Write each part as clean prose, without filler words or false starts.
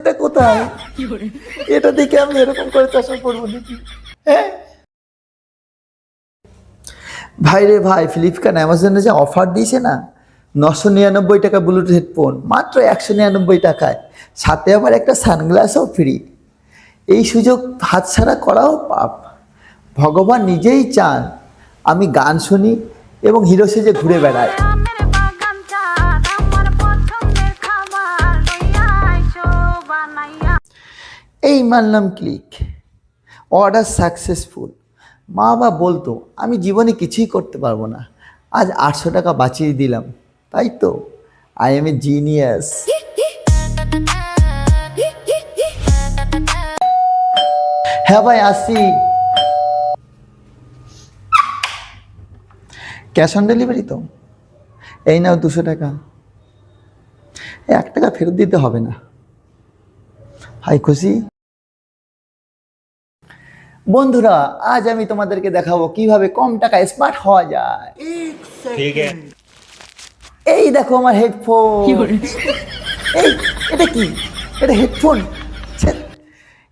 এটা কোথায়? এটা দেখে আমি এরকম করে চশমা পরবো নাকি? হ্যাঁ ভাই রে ভাই, ফ্লিপকার্ট অ্যামাজনে যে অফার দিয়েছে না, 999 টাকা ব্লুটুথ হেডফোন মাত্র 199 টাকায়, সাথে আবার একটা সানগ্লাসও ফ্রি। এই সুযোগ হাতছাড়া করাও পাপ। ভগবান নিজেই চান আমি গান শুনি এবং হিরো সেজে ঘুরে বেড়াই। এই মানলাম ক্লিক, অর্ডার সাকসেসফুল। মা বাবা বলতো আমি জীবনে কিছুই করতে পারবো না, আজ 800 টাকা বাঁচিয়ে দিলাম। তাই তো আই এম এ জিনিয়াস। হ্যাঁ ভাই আসি। ক্যাশ অন ডেলিভারি তো? এই নাও 200 টাকা। 1 টাকা ফেরত দিতে হবে না। ভাই খুশি? বন্ধুরা, আজ আমি তোমাদেরকে দেখাবো কিভাবে কম টাকায় স্মার্ট হওয়া যায়। ठीक है। এই দেখো আমার হেডফোন। এই এটা কি? এটা হেডফোন?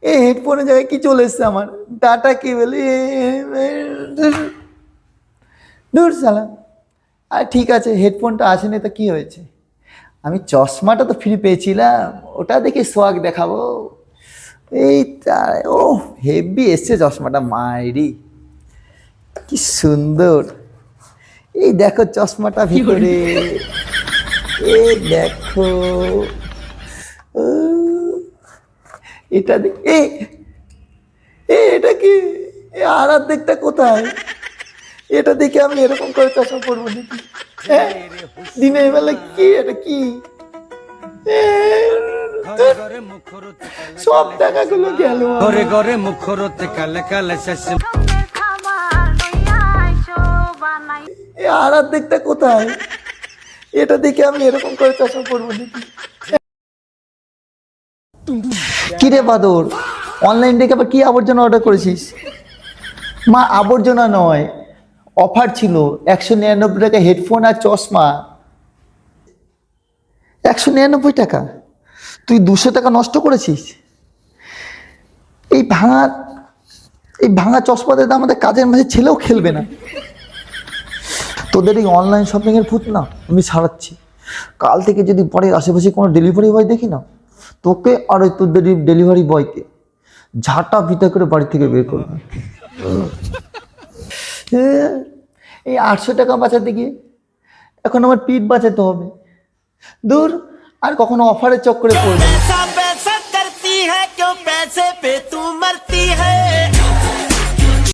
এই হেডফোনের জায়গায় কি চলে এসছে আমার? Data cable. দূর সালা। আর ঠিক আছে, হেডফোনটা আসেনি তো কি হয়েছে? আমি চশমাটা তো ফ্রি পেয়েছিলাম, ওটা দেখে সোয়াগ দেখাবো। এই ও হেভি এসছে চশমাটা, মায়েরি কি সুন্দর। এই দেখো চশমাটা ভিতরে, এই দেখো। ও, এটা এটা কি? আর অর্ধেকটা কোথায়? এটা দেখে আমি এরকম করে চশমা পরবো নাকি? হ্যাঁ দিনের বেলা কি এটা কি? সব টাকাগুলো গেল। ঘরে ঘরে মুখরতে কালে কালে শেষ। আর অর্ধেকটা কোথায়? এটা দেখে আমি এরকম করে চশমা পরবো নাকি? কিরে বাদর, অনলাইন থেকে আবার কি আবর্জনা অর্ডার করেছিস? মা আবর্জনা নয়, অফার ছিল 199 টাকা হেডফোন আর চশমা। 199 টাকা? তুই 200 টাকা নষ্ট করেছিস। এই ভাঙা চশমাতে আমাদের কাজের মাঝে ছেলেও খেলবে না। তোদের এই অনলাইন শপিং এর ভূত না আমি সারাচ্ছি। কাল থেকে যদি পরে আশেপাশে কোনো ডেলিভারি বয় দেখি না, তোকে আর ওই তোদের ডেলিভারি বয়কে ঝাঁটা পিটা করে বাড়ি থেকে বের করবে। এই 800 টাকা বাঁচাতে গিয়ে এখন আমার পিঠ বাঁচাতে হবে। দূর, আর কখনো অফারের চক্করে পড়বে।